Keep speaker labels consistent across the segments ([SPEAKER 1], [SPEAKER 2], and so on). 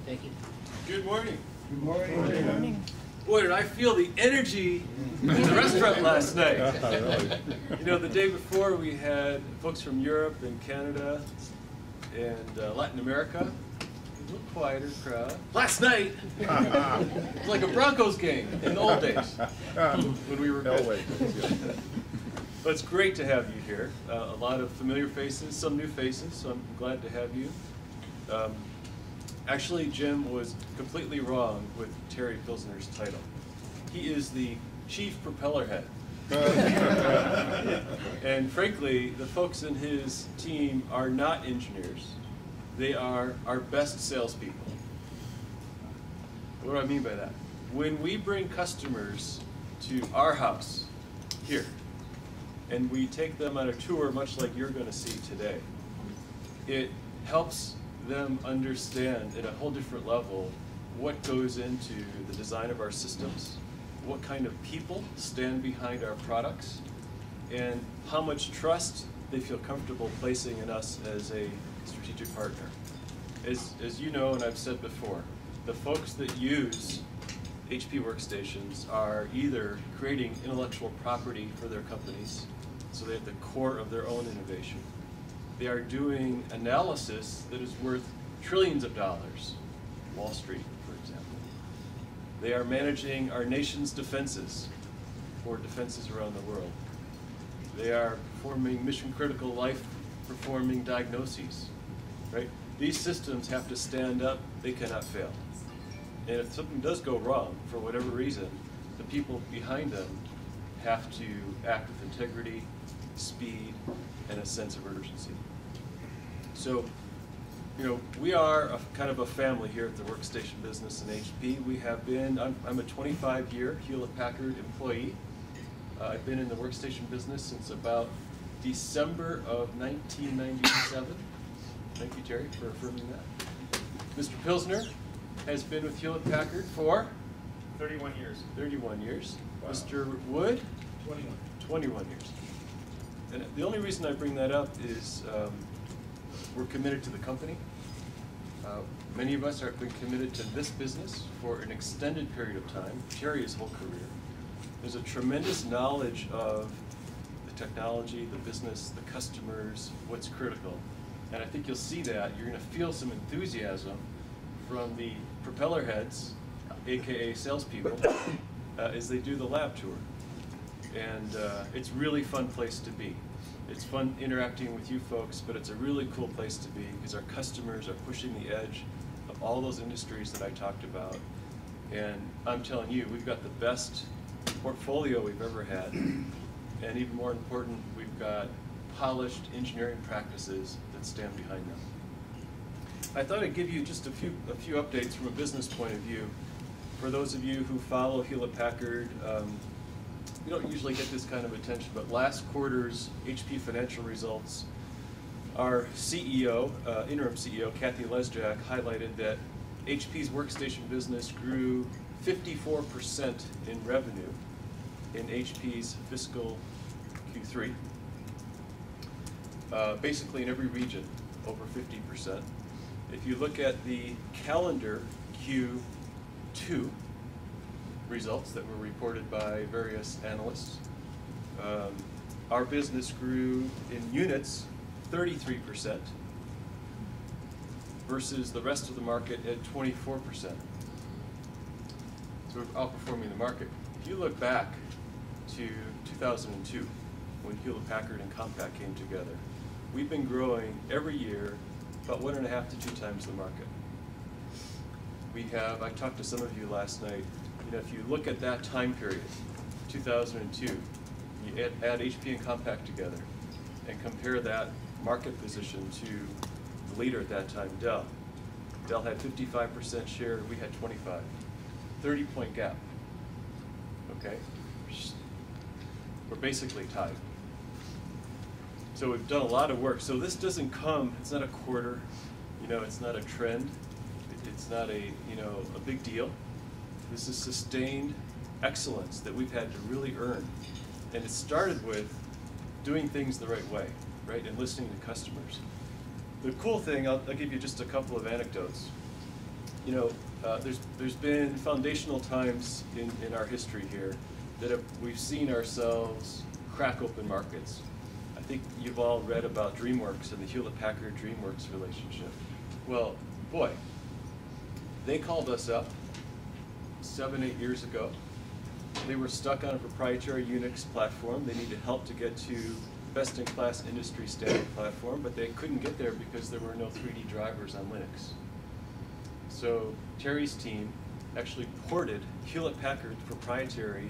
[SPEAKER 1] Thank you.
[SPEAKER 2] Good morning.
[SPEAKER 3] Good morning.
[SPEAKER 1] Good morning.
[SPEAKER 2] Boy, did I feel the energy in the restaurant last night. You know, the day before we had folks from Europe and Canada and Latin America. A little quieter crowd. Last night, it was like a Broncos game in the old days when we were good. But it's great to have you here. A lot of familiar faces, some new faces, so I'm glad to have you. Actually, Jim was completely wrong with Terry Pilsner's title. He is the chief propeller head. And frankly, the folks in his team are not engineers. They are our best salespeople. What do I mean by that? When we bring customers to our house here, and we take them on a tour much like you're going to see today, it helps them understand at a whole different level what goes into the design of our systems, what kind of people stand behind our products, and how much trust they feel comfortable placing in us as a strategic partner. As you know, and I've said before, the folks that use HP workstations are either creating intellectual property for their companies, so they're at the core of their own innovation. They are doing analysis that is worth trillions of dollars, Wall Street, for example. They are managing our nation's defenses for defenses around the world. They are performing mission-critical life-performing diagnoses, right? These systems have to stand up, they cannot fail. And if something does go wrong, for whatever reason, the people behind them have to act with integrity, speed, and a sense of urgency. So, you know, we are kind of a family here at the workstation business in HP. We have been, I'm a 25-year Hewlett-Packard employee. I've been in the workstation business since about December of 1997. Thank you, Terry, for affirming that. Mr. Pilsner has been with Hewlett-Packard for?
[SPEAKER 3] 31 years.
[SPEAKER 2] 31 years.
[SPEAKER 3] Wow.
[SPEAKER 2] Mr. Wood?
[SPEAKER 3] 21.
[SPEAKER 2] 21 years. And the only reason I bring that up is we're committed to the company. Many of us have been committed to this business for an extended period of time, Terry his whole career. There's a tremendous knowledge of the technology, the business, the customers, what's critical. And I think you'll see that. You're going to feel some enthusiasm from the propeller heads, aka salespeople, as they do the lab tour. And it's a really fun place to be. It's fun interacting with you folks, but it's a really cool place to be because our customers are pushing the edge of all those industries that I talked about. And I'm telling you, we've got the best portfolio we've ever had. And even more important, we've got polished engineering practices that stand behind them. I thought I'd give you just a few updates from a business point of view. For those of you who follow Hewlett-Packard, you don't usually get this kind of attention, but last quarter's HP financial results, our CEO, interim CEO, Kathy Lesjak, highlighted that HP's workstation business grew 54% in revenue in HP's fiscal Q3. Basically in every region, over 50%. If you look at the calendar Q2 results that were reported by various analysts, our business grew in units 33% versus the rest of the market at 24%. So we're outperforming the market. If you look back to 2002, when Hewlett-Packard and Compaq came together, we've been growing every year about 1.5 to 2 times the market. We have, I talked to some of you last night, you know, if you look at that time period, 2002, you add HP and Compaq together and compare that market position to the leader at that time, Dell. Dell had 55% share, we had 25. 30-point gap, okay? We're basically tied. So we've done a lot of work. So this doesn't come, it's not a quarter, you know, it's not a trend, it's not a, you know, a big deal. This is sustained excellence that we've had to really earn. And it started with doing things the right way, right, and listening to customers. The cool thing, I'll give you just a couple of anecdotes. there's been foundational times in our history here that we've seen ourselves crack open markets. I think you've all read about DreamWorks and the Hewlett-Packard DreamWorks relationship. Well, boy, they called us up 7, 8 years ago. They were stuck on a proprietary Unix platform. They needed help to get to best-in-class industry standard platform, but they couldn't get there because there were no 3D drivers on Linux. So Terry's team actually ported Hewlett-Packard's proprietary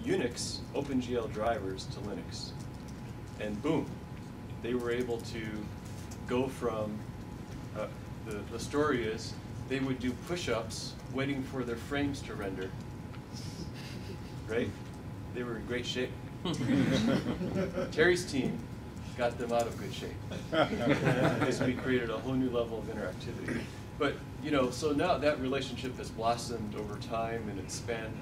[SPEAKER 2] Unix OpenGL drivers to Linux. And boom, they were able to go from, the story is, they would do push-ups waiting for their frames to render, right? They were in great shape. Terry's team got them out of good shape because we created a whole new level of interactivity. But, so now that relationship has blossomed over time and it's spanned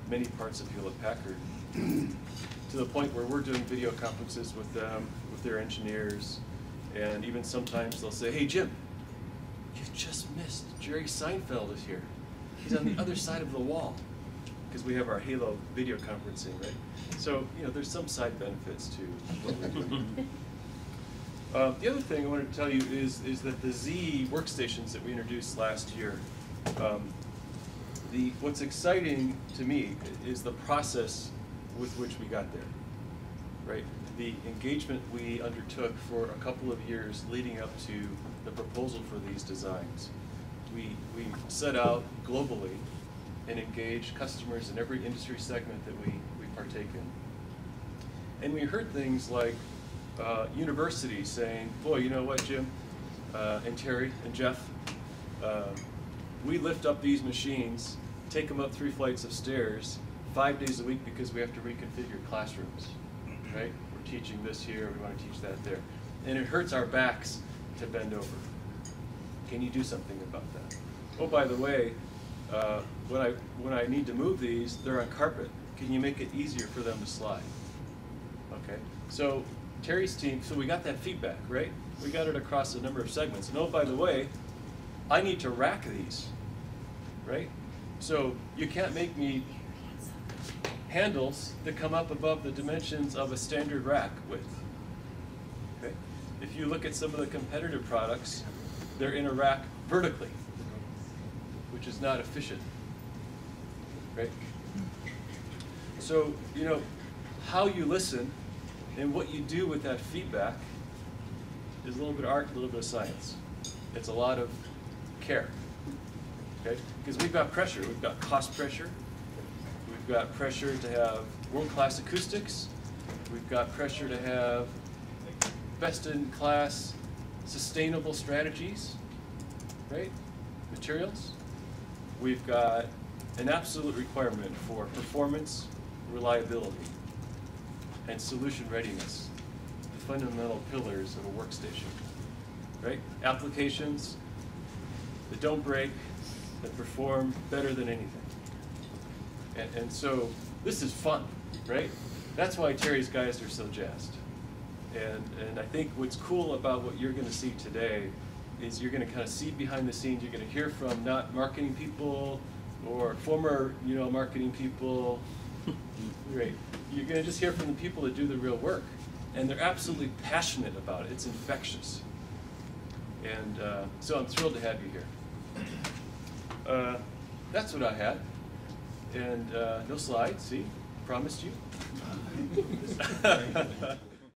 [SPEAKER 2] many parts of Hewlett-Packard to the point where we're doing video conferences with them, with their engineers, and even sometimes they'll say, hey, Jim, you've just missed. Jerry Seinfeld is here. He's on the other side of the wall, because we have our Halo video conferencing, right? So, there's some side benefits to what we're doing. The other thing I wanted to tell you is that the Z workstations that we introduced last year, what's exciting to me is the process with which we got there, right? The engagement we undertook for a couple of years leading up to the proposal for these designs. We set out globally and engaged customers in every industry segment that we partake in. And we heard things like universities saying, boy, you know what, Jim, and Terry, and Jeff, we lift up these machines, take them up 3 flights of stairs, 5 days a week because we have to reconfigure classrooms, right? We're teaching this here, we want to teach that there. And it hurts our backs to bend over. Can you do something about that? Oh, by the way, when I need to move these, they're on carpet. Can you make it easier for them to slide? Okay, so Terry's team, so we got that feedback, right? We got it across a number of segments. And oh, by the way, I need to rack these, right? So you can't make me handles that come up above the dimensions of a standard rack width. Okay? If you look at some of the competitive products, they're in a rack vertically, which is not efficient, right? So, how you listen and what you do with that feedback is a little bit of art, a little bit of science. It's a lot of care, okay? Because we've got pressure, we've got cost pressure, we've got pressure to have world-class acoustics, we've got pressure to have best-in-class sustainable strategies, right? Materials. We've got an absolute requirement for performance, reliability, and solution readiness, the fundamental pillars of a workstation, right? Applications that don't break, that perform better than anything. And so this is fun, right? That's why Terry's guys are so jazzed. And I think what's cool about what you're going to see today is you're going to kind of see behind the scenes. You're going to hear from not marketing people or former, marketing people. Right. You're going to just hear from the people that do the real work, and they're absolutely passionate about it. It's infectious. And so I'm thrilled to have you here. That's what I had. And no slides. See, promised you.